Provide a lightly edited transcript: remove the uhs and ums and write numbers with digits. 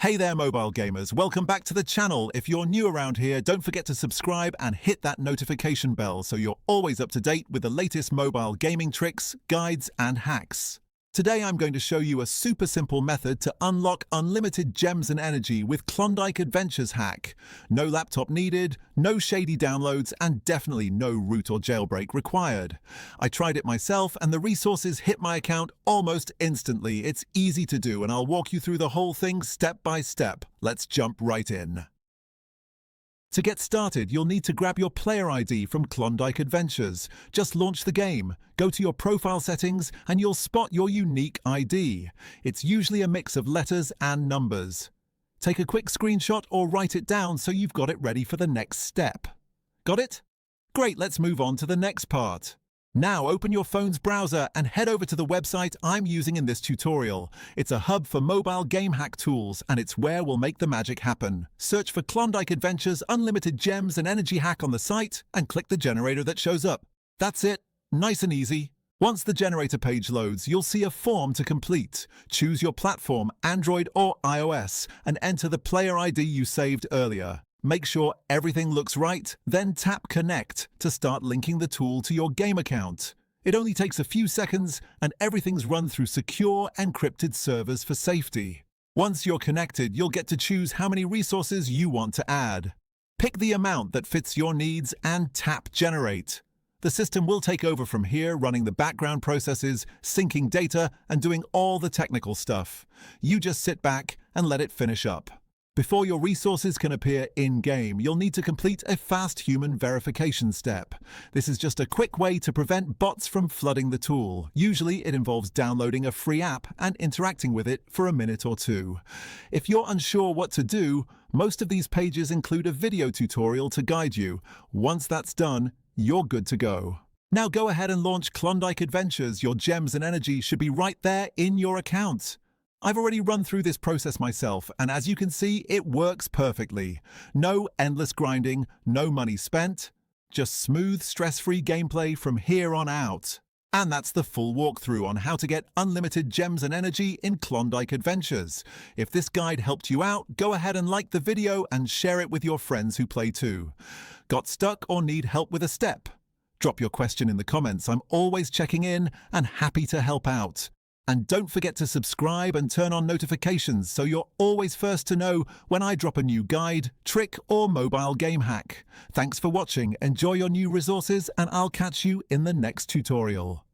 Hey there mobile gamers, welcome back to the channel. If you're new around here, don't forget to subscribe and hit that notification bell so you're always up to date with the latest mobile gaming tricks, guides and hacks. Today I'm going to show you a super simple method to unlock unlimited gems and energy with Klondike Adventures hack. No laptop needed, no shady downloads and definitely no root or jailbreak required. I tried it myself and the resources hit my account almost instantly. It's easy to do and I'll walk you through the whole thing step by step. Let's jump right in. To get started, you'll need to grab your player ID from Klondike Adventures. Just launch the game, go to your profile settings, and you'll spot your unique ID. It's usually a mix of letters and numbers. Take a quick screenshot or write it down so you've got it ready for the next step. Got it? Great, let's move on to the next part. Now open your phone's browser and head over to the website I'm using in this tutorial. It's a hub for mobile game hack tools and it's where we'll make the magic happen. Search for Klondike Adventures Unlimited Gems and Energy Hack on the site and click the generator that shows up. That's it, nice and easy. Once the generator page loads, you'll see a form to complete. Choose your platform, Android or iOS, and enter the player ID you saved earlier. Make sure everything looks right, then tap Connect to start linking the tool to your game account. It only takes a few seconds and everything's run through secure, encrypted servers for safety. Once you're connected, you'll get to choose how many resources you want to add. Pick the amount that fits your needs and tap Generate. The system will take over from here, running the background processes, syncing data, and doing all the technical stuff. You just sit back and let it finish up. Before your resources can appear in-game, you'll need to complete a fast human verification step. This is just a quick way to prevent bots from flooding the tool. Usually it involves downloading a free app and interacting with it for a minute or two. If you're unsure what to do, most of these pages include a video tutorial to guide you. Once that's done, you're good to go. Now go ahead and launch Klondike Adventures. Your gems and energy should be right there in your account. I've already run through this process myself, and as you can see, it works perfectly. No endless grinding, no money spent, just smooth, stress-free gameplay from here on out. And that's the full walkthrough on how to get unlimited gems and energy in Klondike Adventures. If this guide helped you out, go ahead and like the video and share it with your friends who play too. Got stuck or need help with a step? Drop your question in the comments. I'm always checking in and happy to help out. And don't forget to subscribe and turn on notifications so you're always first to know when I drop a new guide, trick, or mobile game hack. Thanks for watching, enjoy your new resources, and I'll catch you in the next tutorial.